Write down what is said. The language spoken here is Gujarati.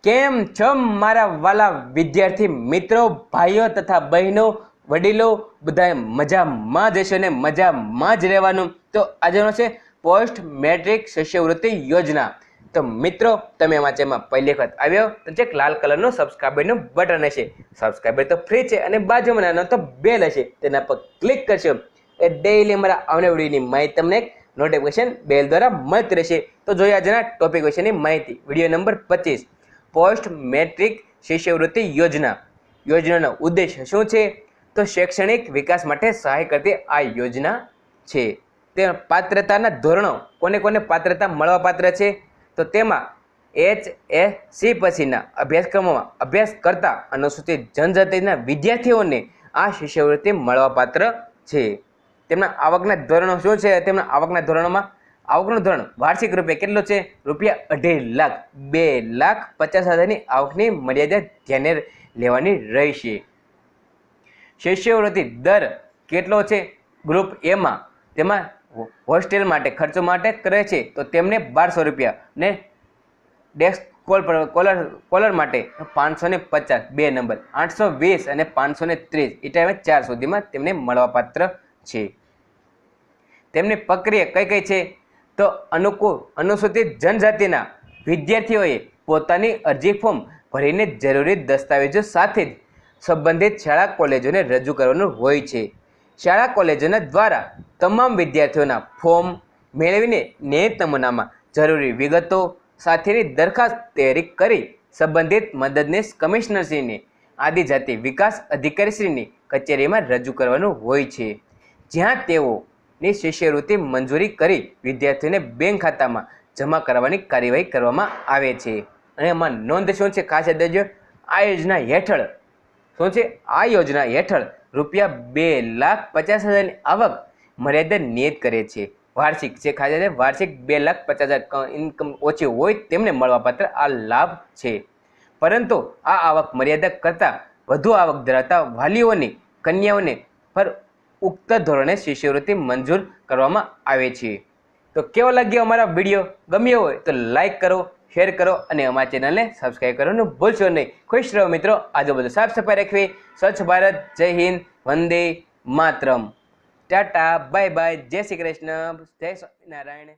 કેમ છો મારા વાલા વિદ્યાર્થી મિત્રો, ભાઈઓ તથા બહેનો, વડીલો બધાએ મજામાં જ હશો ને મજામાં જ રહેવાનું। તો આજનો છે પોસ્ટ મેટ્રિક શિષ્યવૃત્તિ યોજના। તો મિત્રો તમે અમારા ચેનલમાં પહેલી વખત આવ્યો તો ચેક લાલ કલરનું સબસ્ક્રાઇબરનું બટન હશે, સબસ્ક્રાઇબર તો ફ્રી છે અને બાજુમાં નાનો તો બેલ હશે તેના પર ક્લિક કરશો એ ડેઈલી અમારા આવનાર વિડીયોની માહિતી તમને નોટિફિકેશન બેલ દ્વારા મળતી રહેશે। તો જોઈએ આજના ટોપિક વિશેની માહિતી। વિડીયો નંબર 25 પોસ્ટ મેટ્રિક શિષ્યવૃત્તિ યોજના। યોજનાનો ઉદ્દેશ શું છે? તો શૈક્ષણિક વિકાસ માટે સહાય કરતી આ યોજના છે। તે પાત્રતાના ધોરણો કોને કોને પાત્રતા મળવા પાત્ર છે? તો તેમાં એસ.સ પછીના અભ્યાસક્રમોમાં અભ્યાસ કરતા અનુસૂચિત જનજાતિના વિદ્યાર્થીઓને આ શિષ્યવૃત્તિ મળવા પાત્ર છે। તેમના આવકના ધોરણો શું છે? તેમના આવકના ધોરણોમાં આવકનું ધોરણ વાર્ષિક રૂપિયા કેટલું છે? રૂપિયા 2.5 લાખ, 2,50,000ની આવકની મર્યાદા ધ્યાને લેવાની રહેશે। શિષ્યવૃત્તિ દર કેટલો છે? ગ્રુપ એમાં તેમાં હોસ્ટેલ માટે ખર્ચો માટે કરે છે તો તેમને 1200 રૂપિયા ને ડેસ્ક કોલર માટે 550, 2 નંબર 820 અને 530 એ ટાઈમે 4 સુધીમાં તેમને મળવાપાત્ર છે। તેમની પ્રક્રિયા કઈ કઈ છે? તો અનુસૂચિત જનજાતિના વિદ્યાર્થીઓએ પોતાની અરજી ફોર્મ ભરીને જરૂરી દસ્તાવેજો સાથે જ સંબંધિત શાળા કોલેજોને રજૂ કરવાનું હોય છે। શાળા કોલેજોના દ્વારા તમામ વિદ્યાર્થીઓના ફોર્મ મેળવીને નિયત નમૂનામાં જરૂરી વિગતો સાથેની દરખાસ્ત તૈયારી કરી સંબંધિત મદદનીશ કમિશનરશ્રીને આદિજાતિ વિકાસ અધિકારીશ્રીની કચેરીમાં રજૂ કરવાનું હોય છે, જ્યાં તેઓની શિષ્યવૃત્તિ મંજૂરી કરી વિદ્યાર્થીઓને બેંક ખાતામાં જમા કરવાની કાર્યવાહી કરવામાં આવે છે। અને એમાં નોંધ શું છે? ખાસ યાદ રાખજો, આ યોજના હેઠળ શું છે? આ યોજના હેઠળ રૂપિયા 2,50,000ની આવક મર્યાદા નિયત કરે છે, વાર્ષિક છે। ખાસ યાદ વાર્ષિક 2,50,000 ઇન્કમ ઓછી હોય તેમને મળવાપાત્ર આ લાભ છે। પરંતુ આ આવક મર્યાદા કરતાં વધુ આવક ધરાવતા વાલીઓની કન્યાઓને પર ઉક્ત ધોરણે શિષ્યવૃત્તિ મંજૂર કરવામાં આવે છે। તો કેવો લાગ્યો અમારા વિડીયો? ગમ્યો હોય તો લાઈક કરો, શેર કરો અને અમારા ચેનલને સબસ્ક્રાઈબ કરવાનું ભૂલશો નહીં। ખુશ રહો મિત્રો, આજુબાજુ સાફ સફાઈ રાખવી, સ્વચ્છ ભારત, જય હિન્દ, વંદે માતરમ, ટાટા, બાય બાય, જય શ્રી કૃષ્ણ, જય સ્વામિનારાયણ।